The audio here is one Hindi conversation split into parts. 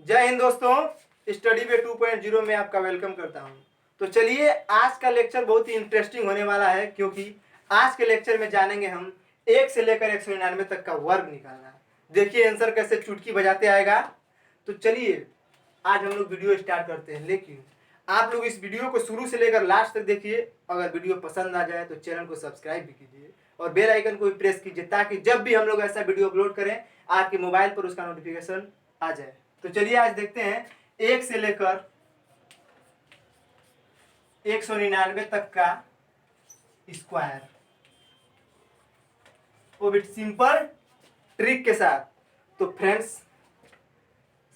जय हिंद दोस्तों, स्टडी वे 2.0 में आपका वेलकम करता हूं। तो चलिए, आज का लेक्चर बहुत ही इंटरेस्टिंग होने वाला है, क्योंकि आज के लेक्चर में जानेंगे हम 1 से लेकर 199 तक का वर्ग निकालना। देखिए आंसर कैसे चुटकी बजाते आएगा। तो चलिए आज हम लोग वीडियो स्टार्ट करते हैं, लेकिन आप लोग इस वीडियो को शुरू से लेकर लास्ट तक देखिए। अगर वीडियो पसंद आ जाए तो चैनल को सब्सक्राइब भी कीजिए और बेल आइकन को भी प्रेस कीजिए, ताकि जब भी हम लोग ऐसा वीडियो अपलोड करें आपके मोबाइल पर उसका नोटिफिकेशन आ जाए। तो चलिए आज देखते हैं 1 से लेकर 199 तक का स्क्वायर, वो भी सिंपल ट्रिक के साथ। तो फ्रेंड्स,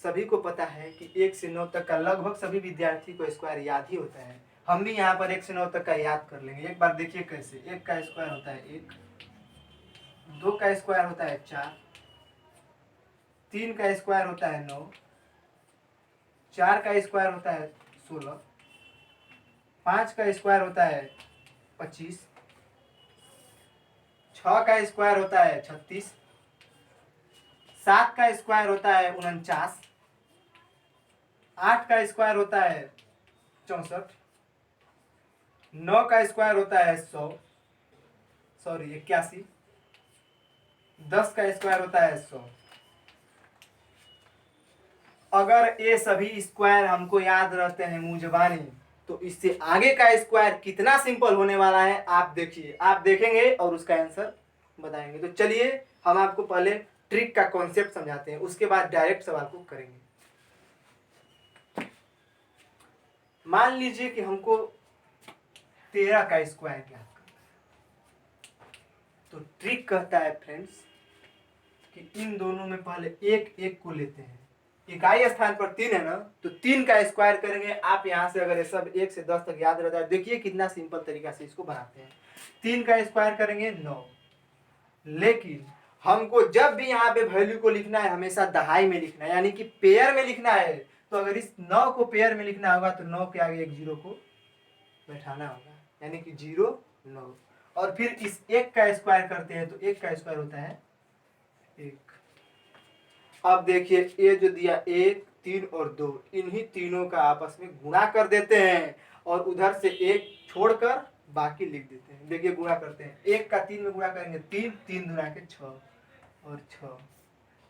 सभी को पता है कि 1 से 9 तक का लगभग सभी विद्यार्थी को स्क्वायर याद ही होता है। हम भी यहाँ पर 1 से 9 तक का याद कर लेंगे। एक बार देखिए कैसे। 1 का स्क्वायर होता है 1, 2 का स्क्वायर होता है 4, 3 का स्क्वायर होता है 9, 4 का स्क्वायर होता है 16, 5 का स्क्वायर होता है 25, 6 का स्क्वायर होता है 36, 7 का स्क्वायर होता है 49, 8 का स्क्वायर होता है 64, 9 का स्क्वायर होता है 81, 10 का स्क्वायर होता है 100। अगर ये सभी स्क्वायर हमको याद रहते हैं मुंह जबानी, तो इससे आगे का स्क्वायर कितना सिंपल होने वाला है आप देखिए। आप देखेंगे और उसका आंसर बताएंगे। तो चलिए हम आपको पहले ट्रिक का कॉन्सेप्ट समझाते हैं, उसके बाद डायरेक्ट सवाल को करेंगे। मान लीजिए कि हमको 13 का स्क्वायर ज्ञात करना है। तो ट्रिक कहता है फ्रेंड्स कि इन दोनों में पहले एक एक को लेते हैं। इकाई स्थान पर 3 है ना, तो 3 का स्क्वायर करेंगे। आप यहां से अगर ये सब 1 से 10 तक याद रहता है, देखिए कितना सिंपल तरीका से इसको बनाते हैं। 3 का स्क्वायर करेंगे 9, लेकिन हमको जब भी यहाँ पे वैल्यू को लिखना है हमेशा दहाई में लिखना है, यानी कि पेयर में लिखना है। तो अगर इस 9 को पेयर में लिखना होगा तो 9 के आगे एक 0 को बैठाना होगा, यानी कि 0 9। और फिर इस 1 का स्क्वायर करते हैं तो 1 का स्क्वायर होता है 1। अब देखिए ये जो दिया 1, 3 और 2, इन्हीं तीनों का आपस में गुणा कर देते हैं और उधर से 1 छोड़कर बाकी लिख देते हैं। देखिए गुणा करते हैं, 1 का 3 में गुणा करेंगे 3, 3 दूना के 6 और 6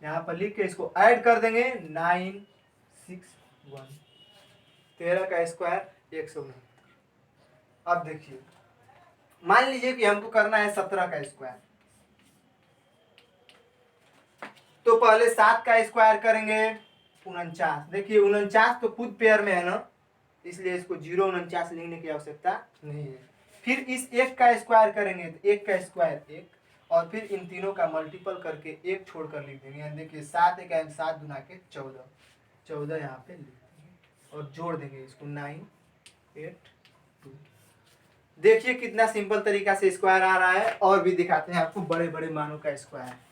यहाँ पर लिख के इसको ऐड कर देंगे 9 6 1। 13 का स्क्वायर 169। अब देखिए मान लीजिए कि हमको करना है 17 का स्क्वायर। तो पहले 7 का स्क्वायर करेंगे 49। देखिए 49 तो खुद पेयर में है ना, इसलिए इसको 049 लिखने की आवश्यकता नहीं है। फिर इस 1 का स्क्वायर करेंगे तो 1 का स्क्वायर 1, और फिर इन तीनों का मल्टीपल करके 1 छोड़कर लिख देंगे। यानी देखिए 7 1 7 दूना के 14, 14 यहाँ पे लिख देंगे और जोड़ देंगे इसको 9 8 2। देखिए कितना सिंपल तरीका से स्क्वायर आ रहा है। और भी दिखाते हैं आपको बड़े बड़े मानों का स्क्वायर।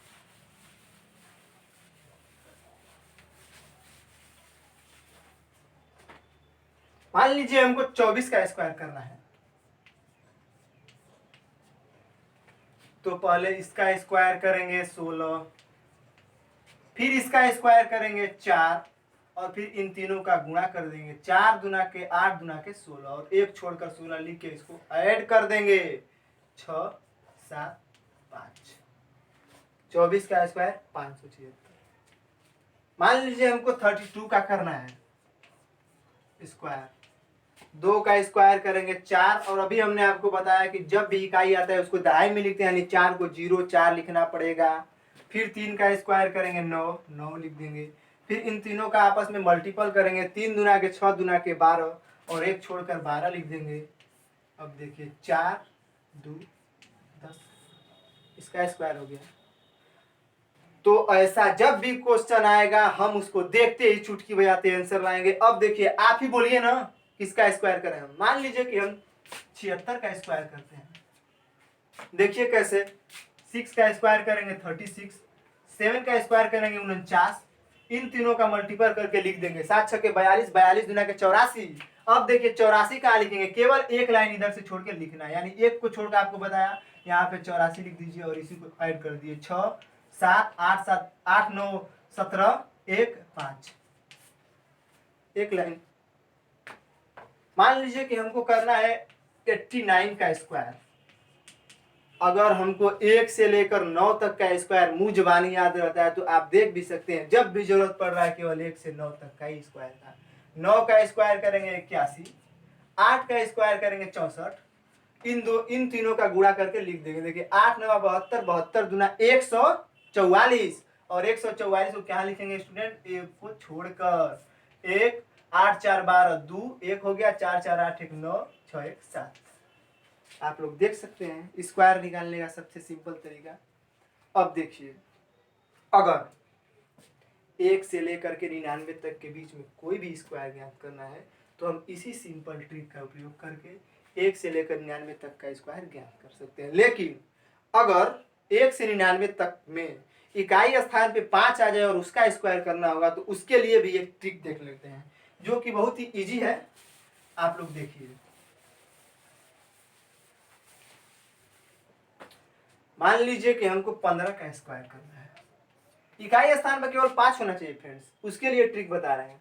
मान लीजिए हमको 24 का स्क्वायर करना है। तो पहले इसका स्क्वायर करेंगे 16, फिर इसका स्क्वायर करेंगे 4, और फिर इन तीनों का गुणा कर देंगे। 4 दूना के 8 दूना के 16 और 1 छोड़कर 16 लिख के इसको ऐड कर देंगे 6 7 5। 24 का स्क्वायर 576। मान लीजिए हमको 32 का करना है स्क्वायर। 2 का स्क्वायर करेंगे 4, और अभी हमने आपको बताया कि जब भी इकाई आता है उसको दहाई में लिखते हैं, यानी 4 को 0 4 लिखना पड़ेगा। फिर 3 का स्क्वायर करेंगे 9 9 लिख देंगे। फिर इन तीनों का आपस में मल्टीपल करेंगे, 3 दूना के 6 दूना के 12 और 1 छोड़कर 12 लिख देंगे। अब देखिए 4 2 10, इसका स्क्वायर हो गया। तो ऐसा जब भी क्वेश्चन आएगा हम उसको देखते ही चुटकी बजाते आंसर लाएंगे। अब देखिए आप ही बोलिए ना किसका स्क्वायर करें हम। मान लीजिए कि हम 76 का स्क्वायर करते हैं। देखिए कैसे। 6 का स्क्वायर करेंगे 36, 7 का स्क्वायर करेंगे 49, इन तीनों का मल्टीपल करके लिख देंगे 7 6 के 42, 42 दूना के 84। अब देखिए 84 कहाँ लिखेंगे, केवल एक लाइन इधर से छोड़ के लिखना है, यानी एक को छोड़कर आपको बताया यहाँ पे 84 लिख दीजिए और इसी को ऐड कर दिए 6 7 8 7 8 9 17 1 5। एक लाइन। मान लीजिए कि हमको करना है 89 का स्क्वायर। अगर हमको 1 से लेकर 9 तक का स्क्वायर मुंह जुबानी याद रहता है तो आप देख भी सकते हैं, जब भी जरूरत पड़ रहा है केवल 1 से 9 तक का ही स्क्वायर था। 9 का स्क्वायर करेंगे 81, 8 का स्क्वायर करेंगे 64, इन तीनों का गुणा करके लिख देंगे। देखिए 8 9 72, 72 दूना 144, और 144 को क्या लिखेंगे स्टूडेंट, एक को छोड़कर। 1 8 4 12 2 1 हो गया, 4 4 8 1 9 6 1 7। आप लोग देख सकते हैं स्क्वायर निकालने का सबसे सिंपल तरीका। अब देखिए, अगर 1 से लेकर के 99 तक के बीच में कोई भी स्क्वायर ज्ञात करना है तो हम इसी सिंपल ट्रिक का उपयोग करके 1 से लेकर 99 तक का स्क्वायर ज्ञात कर सकते हैं। लेकिन अगर 1 से 99 तक में इकाई स्थान पे 5 आ जाए और उसका स्क्वायर करना होगा तो उसके लिए भी एक ट्रिक देख लेते हैं जो कि बहुत ही इजी है। आप लोग देखिए, मान लीजिए कि हमको 15 का स्क्वायर करना है। इकाई स्थान पर केवल 5 होना चाहिए फ्रेंड्स, उसके लिए ट्रिक बता रहे हैं।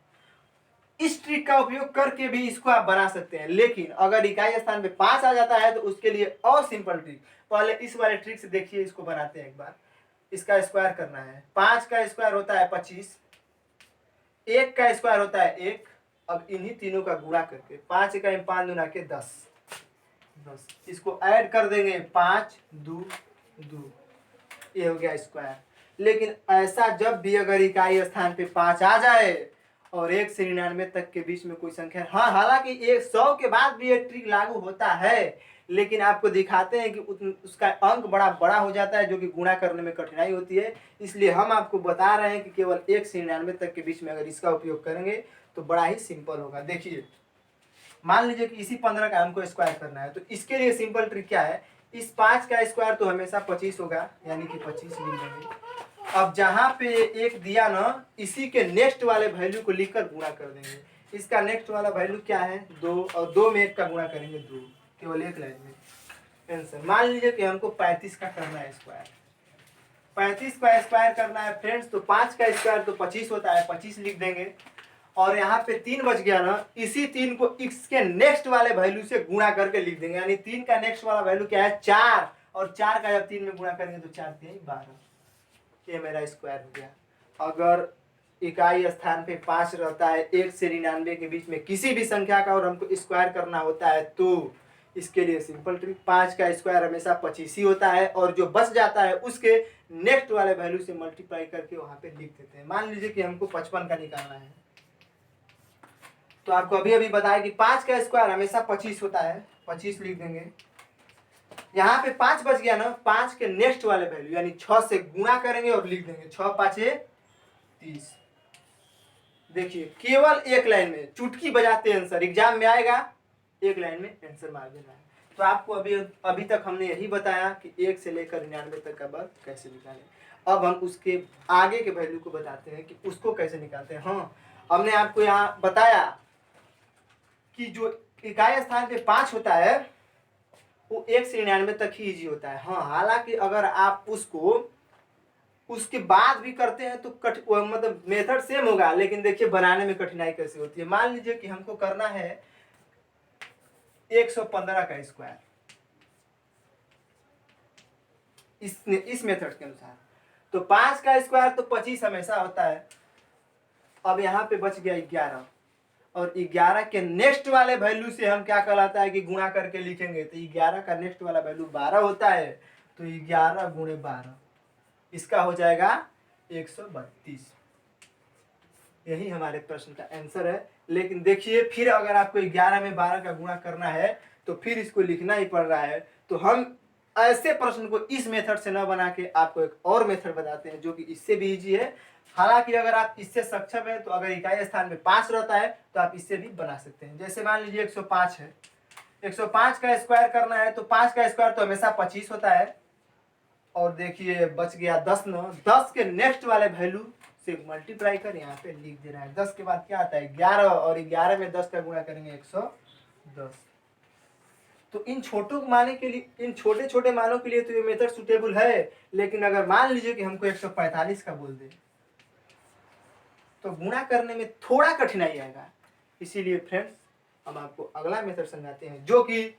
इस ट्रिक का उपयोग करके भी इसको आप बना सकते हैं, लेकिन अगर इकाई स्थान पे 5 आ जाता है तो उसके लिए और सिंपल ट्रिक। पहले इस वाले ट्रिक से देखिए, इसको बनाते हैं एक बार। इसका स्क्वायर करना है, 5 का स्क्वायर होता है 25, 1 का स्क्वायर होता है 1। अब इन्हीं तीनों का गुणा करके 5 का 5 दूना के 10, इसको ऐड कर देंगे 5 2 2, ये हो गया स्क्वायर। लेकिन ऐसा जब भी अगर इकाई स्थान पे 5 आ जाए और 1 से 99 तक के बीच में कोई संख्या, हाँ हालांकि 100 के बाद भी ये ट्रिक लागू होता है, लेकिन आपको दिखाते हैं कि उसका अंक बड़ा बड़ा हो जाता है जो कि गुणा करने में कठिनाई होती है। इसलिए हम आपको बता रहे हैं कि केवल 1 से 99 तक के बीच में अगर इसका उपयोग करेंगे तो बड़ा ही सिंपल होगा। देखिए, मान लीजिए कि इसी 15 का हमको स्क्वायर करना है तो इसके लिए सिंपल ट्रिक क्या है, इस 5 का स्क्वायर तो हमेशा 25 होगा, यानी कि 25 लिख देंगे। अब जहां पे एक दिया ना, इसी के नेक्स्ट वाले वैल्यू को लिखकर गुणा कर देंगे। इसका नेक्स्ट वाला वैल्यू क्या है 2, और 2 में 1 का गुणा करेंगे 2, केवल एक लाइन में आंसर। मान लीजिए कि हमको 35 का करना है स्क्वायर। 35 का स्क्वायर करना है फ्रेंड्स, तो 5 का स्क्वायर तो 25 होता है, 25 लिख देंगे। और यहाँ पे 3 बच गया ना, इसी 3 को इसके नेक्स्ट वाले वैल्यू से गुणा करके लिख देंगे। यानी 3 का नेक्स्ट वाला वैल्यू क्या है 4, और 4 का जब 3 में गुणा करेंगे तो 4 3 12, ये मेरा स्क्वायर हो गया। अगर इकाई स्थान पे 5 रहता है 1 से 99 के बीच में किसी भी संख्या का और हमको स्क्वायर करना होता है तो इसके लिए सिंपल ट्रिक, 5 का स्क्वायर हमेशा 25 ही होता है, और जो बच जाता है उसके नेक्स्ट वाले वैल्यू से मल्टीप्लाई करके वहां पे लिख देते हैं। मान लीजिए कि हमको 55 का निकालना है, तो आपको अभी अभी बताया कि 5 का स्क्वायर हमेशा 25 होता है, 25 लिख देंगे। यहाँ पे 5 बच गया ना, 5 के नेक्स्ट वाले वैल्यू यानी 6 से गुणा करेंगे और लिख देंगे, 6 5 30। देखिए केवल एक लाइन में चुटकी बजाते आंसर एग्जाम में आएगा, एक लाइन में आंसर मार देना है। तो आपको अभी तक हमने यही बताया कि 1 से लेकर 99 तक का वर्ग कैसे निकालें। अब हम उसके आगे के वैल्यू को बताते हैं कि उसको कैसे निकालते हैं। हाँ, हमने आपको यहाँ बताया कि जो इकाई स्थान पे 5 होता है वो 1 से 99 तक ही इजी होता है। हाँ, हालांकि अगर आप उसको उसके बाद भी करते हैं तो मतलब मेथड सेम होगा, लेकिन देखिए बनाने में कठिनाई कैसे होती है। मान लीजिए कि हमको करना है 115 का स्क्वायर इस मेथड के अनुसार, तो 5 का स्क्वायर तो 25 हमेशा होता है। अब यहाँ पे बच गया 11, और 11 के नेक्स्ट वाले वैल्यू से हम क्या कहलाता है कि गुणा करके लिखेंगे, तो 11 का नेक्स्ट वाला वैल्यू 12 होता है, तो 11 गुणे 12 इसका हो जाएगा 132। यही हमारे प्रश्न का आंसर है। लेकिन देखिए फिर अगर आपको 11 में 12 का गुणा करना है तो फिर इसको लिखना ही पड़ रहा है। तो हम ऐसे प्रश्न को इस मेथड से न बना के आपको एक और मेथड बताते हैं जो कि इससे भी इजी है। हालांकि अगर आप इससे सक्षम है तो अगर इकाई स्थान में 5 रहता है तो आप इससे भी बना सकते हैं। जैसे मान लीजिए 105 है, 105 का स्क्वायर करना है तो 5 का स्क्वायर तो हमेशा 25 होता है, और देखिए बच गया 10 न, 10 के नेक्स्ट वाले वैल्यू से मल्टीप्लाई कर यहाँ पे लिख देना है। 10 के बाद क्या आता है 11, और 11 में 10 का गुणा करेंगे 110। तो इन छोटों माने के लिए, इन छोटे छोटे मानों के लिए तो ये मेथड सुटेबल है। लेकिन अगर मान लीजिए कि हमको 145 का बोल दे तो गुणा करने में थोड़ा कठिनाई आएगा, इसीलिए फ्रेंड्स हम आपको अगला मेथड समझाते हैं जो कि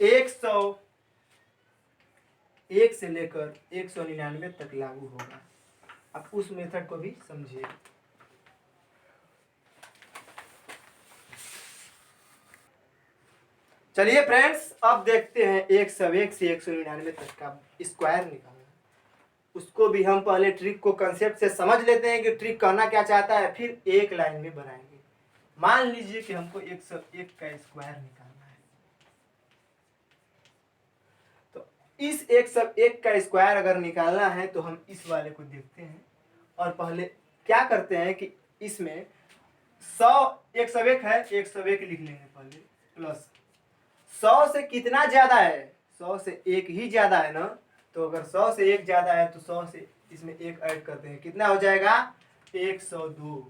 101 से लेकर 199 तक लागू होगा। आप उस मेथड को भी समझिए। चलिए फ्रेंड्स, अब देखते हैं 101 से 199 तक का स्क्वायर निकालना। उसको भी हम पहले ट्रिक को कंसेप्ट से समझ लेते हैं कि ट्रिक करना क्या चाहता है, फिर एक लाइन में बनाएंगे। मान लीजिए कि हमको 101 का स्क्वायर निकालना है, तो इस 101 का स्क्वायर अगर निकालना है तो हम इस वाले को देखते हैं और पहले क्या करते हैं कि इसमें 101 है, 101 लिख लेंगे पहले, प्लस 100 से कितना ज्यादा है, 100 से एक ही ज्यादा है ना, तो अगर 100 से एक ज्यादा है तो 100 से इसमें एक ऐड करते हैं, कितना हो जाएगा 102।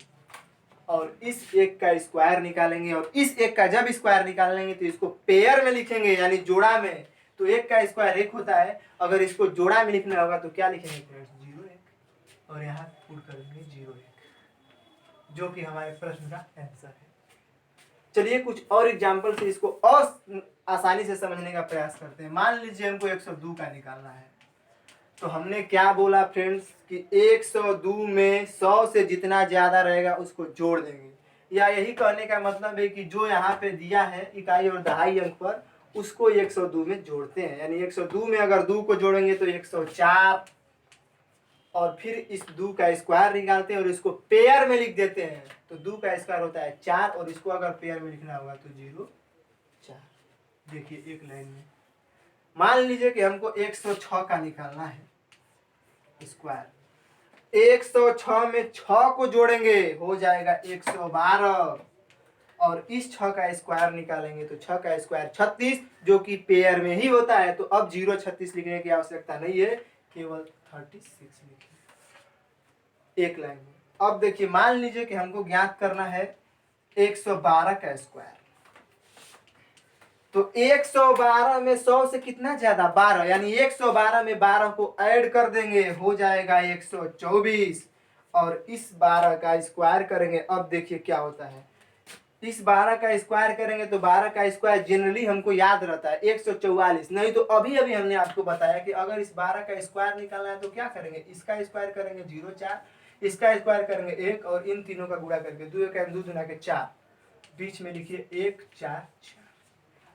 और इस एक का स्क्वायर निकालेंगे और इस एक का जब स्क्वायर निकालेंगे तो इसको पेयर में लिखेंगे, यानी जोड़ा में। तो एक का स्क्वायर एक होता है, अगर इसको जोड़ा में लिखना होगा तो क्या लिखेंगे फ्रेंड्स, 01, और यहाँ पुट करेंगे 01, जो कि हमारे प्रश्न का आंसर है। चलिए कुछ और एग्जाम्पल से इसको और आसानी से समझने का प्रयास करते हैं। मान लीजिए हमको 102 का निकालना है, तो हमने क्या बोला फ्रेंड्स कि 102 में 100 से जितना ज्यादा रहेगा उसको जोड़ देंगे, या यही कहने का मतलब है कि जो यहाँ पे दिया है इकाई और दहाई अंक पर, उसको 102 में जोड़ते हैं। यानी 102 में अगर 2 को जोड़ेंगे तो 104, और फिर इस 2 का स्क्वायर निकालते हैं और इसको पेयर में लिख देते हैं। तो 2 का स्क्वायर होता है 4, और इसको अगर पेयर में लिखना होगा तो 04। देखिए एक लाइन में। मान लीजिए कि हमको 106 का निकालना है स्क्वायर। 106 में 6 को जोड़ेंगे हो जाएगा 112, और इस 6 का स्क्वायर निकालेंगे तो 6 का स्क्वायर 36, जो कि पेयर में ही होता है। तो अब 036 लिखने की आवश्यकता नहीं है, केवल 36 लिखें एक लाइन में। अब देखिए, मान लीजिए कि हमको ज्ञात करना है 112 का स्क्वायर। तो 112 में 100 से कितना ज्यादा, 12, यानी 112 में 12 को ऐड कर देंगे हो जाएगा 124, और इस 12 का स्क्वायर करेंगे। अब देखिए क्या होता है, इस 12 का स्क्वायर करेंगे तो 12 का स्क्वायर जनरली हमको याद रहता है 144। नहीं तो अभी अभी हमने आपको बताया कि अगर इस 12 का स्क्वायर निकालना है तो क्या करेंगे, इसका स्क्वायर करेंगे 04, इसका स्क्वायर करेंगे 1, और इन तीनों का गुणा करके 2 1 2 दूना के 4, बीच में लिखिए 1 4 4।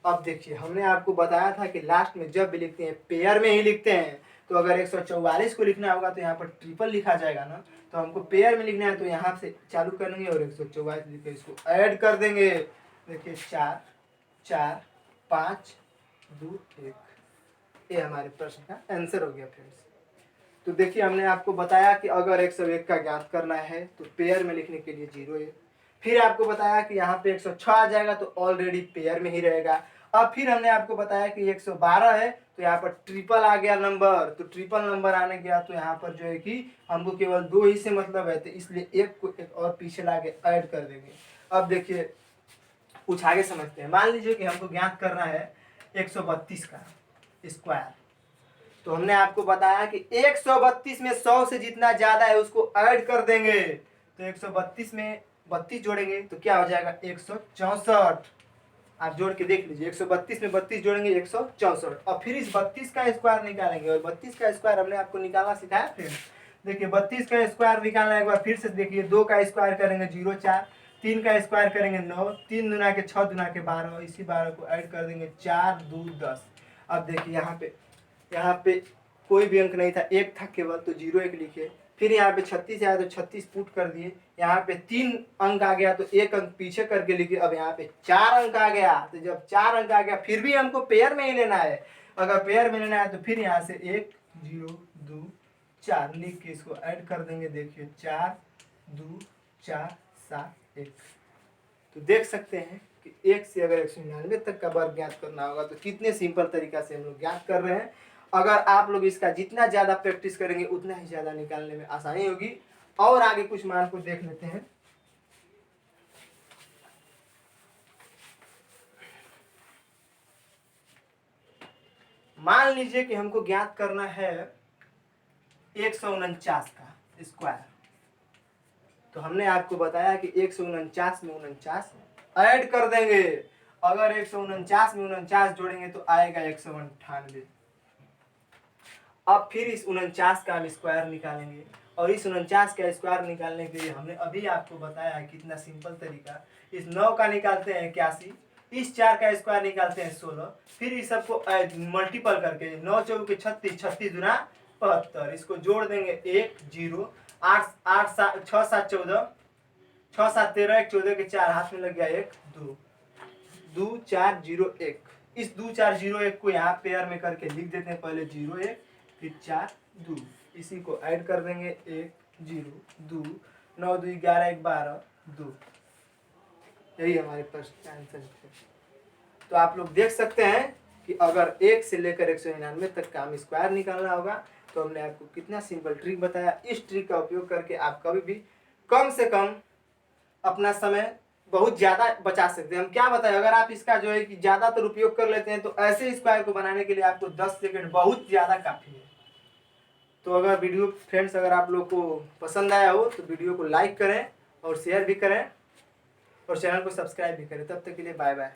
अब देखिए, हमने आपको बताया था कि लास्ट में जब भी लिखते हैं पेयर में ही लिखते हैं। तो अगर 144 को लिखना होगा तो यहाँ पर ट्रिपल लिखा जाएगा ना, तो हमको पेयर में लिखना है तो यहाँ से चालू करेंगे और 144 लिख के इसको ऐड कर देंगे। देखिए 4 4 5 2 1, ये हमारे प्रश्न का आंसर हो गया फ्रेंड्स। तो देखिए, हमने आपको बताया कि अगर 101 का ज्ञात करना है तो पेयर में लिखने के लिए 0 है। फिर आपको बताया कि यहाँ पे 106 आ जाएगा तो ऑलरेडी पेयर में ही रहेगा। अब फिर हमने आपको बताया कि 112 है तो यहाँ पर ट्रिपल आ गया नंबर, तो ट्रिपल नंबर आने गया तो यहाँ पर जो है कि हमको केवल 2 ही से मतलब है, तो इसलिए एक को एक और पीछे लाके ऐड कर देंगे। अब देखिए कुछ आगे समझते हैं। मान लीजिए कि हमको ज्ञात करना है 132 का स्क्वायर। तो हमने आपको बताया कि 132 में 100 से जितना ज्यादा है उसको ऐड कर देंगे। तो 132 में 32 जोड़ेंगे तो क्या हो जाएगा 164। आप जोड़ के देख लीजिए, 132 में 32 जोड़ेंगे 164, और फिर इस 32 का स्क्वायर निकालेंगे। और 32 का स्क्वायर हमने आपको निकालना सिखाया फ्रेंड्स। देखिए 32 का स्क्वायर निकालना एक बार फिर से देखिए, 2 का स्क्वायर करेंगे 04, 3 का स्क्वायर करेंगे 9, 3 दूना के 6 दूना के 12, इसी 12 को ऐड कर देंगे 4 2 10। अब देखिए यहाँ पे कोई भी अंक नहीं था, एक था केवल, तो 01 लिखे। फिर यहाँ पे 36 आया तो 36 पुट कर दिए। यहाँ पे 3 अंक आ गया तो 1 अंक पीछे करके लिखे। अब यहाँ पे 4 अंक आ गया, तो जब 4 अंक आ गया फिर भी हमको पेयर में ही लेना है। अगर पेयर में लेना है तो फिर यहाँ से 1 0 2 4 लिख के इसको ऐड कर देंगे। देखिए 4 2 4 7 1। तो देख सकते हैं कि 1 से अगर 199 तक का वर्ग ज्ञात करना होगा तो कितने सिंपल तरीका से हम लोग ज्ञात कर रहे हैं। अगर आप लोग इसका जितना ज्यादा प्रैक्टिस करेंगे उतना ही ज्यादा निकालने में आसानी होगी। और आगे कुछ मान को देख लेते हैं। मान लीजिए कि हमको ज्ञात करना है 149 का स्क्वायर। तो हमने आपको बताया कि 149 में 49 ऐड कर देंगे। अगर 149 में 49 जोड़ेंगे तो आएगा 198। अब फिर इस 49 का हम स्क्वायर निकालेंगे, और इस 49 का स्क्वायर निकालने के लिए हमने अभी आपको बताया है कितना सिंपल तरीका। इस 9 का निकालते हैं 81, इस 4 का स्क्वायर निकालते हैं 16, फिर इस सबको मल्टीपल करके 9 चौके 36, 36 दुना 72, इसको जोड़ देंगे 1 0 8 8 7 6 7 14, 6 7 13, 1 14 के 4 हाथ में लग गया 1 2 2 4 0 1। इस 2 4 0 1 को यहाँ पेयर में करके लिख देते हैं, पहले 0 1 फिर 4 2, इसी को ऐड कर देंगे 1 0 2 9 2 11 1 12 2। यही हमारे पास आंसर है। तो आप लोग देख सकते हैं कि अगर 1 से लेकर 199 तक का हम स्क्वायर निकालना होगा तो हमने आपको कितना सिंपल ट्रिक बताया। इस ट्रिक का उपयोग करके आप कभी भी कम से कम अपना समय बहुत ज़्यादा बचा सकते हैं। हम क्या बताएं, अगर आप इसका जो है कि ज़्यादातर उपयोग कर लेते हैं तो ऐसे स्क्वायर को बनाने के लिए आपको 10 सेकंड बहुत ज़्यादा काफ़ी है। तो अगर वीडियो फ्रेंड्स अगर आप लोग को पसंद आया हो तो वीडियो को लाइक करें और शेयर भी करें और चैनल को सब्सक्राइब भी करें। तब तक के लिए बाय बाय।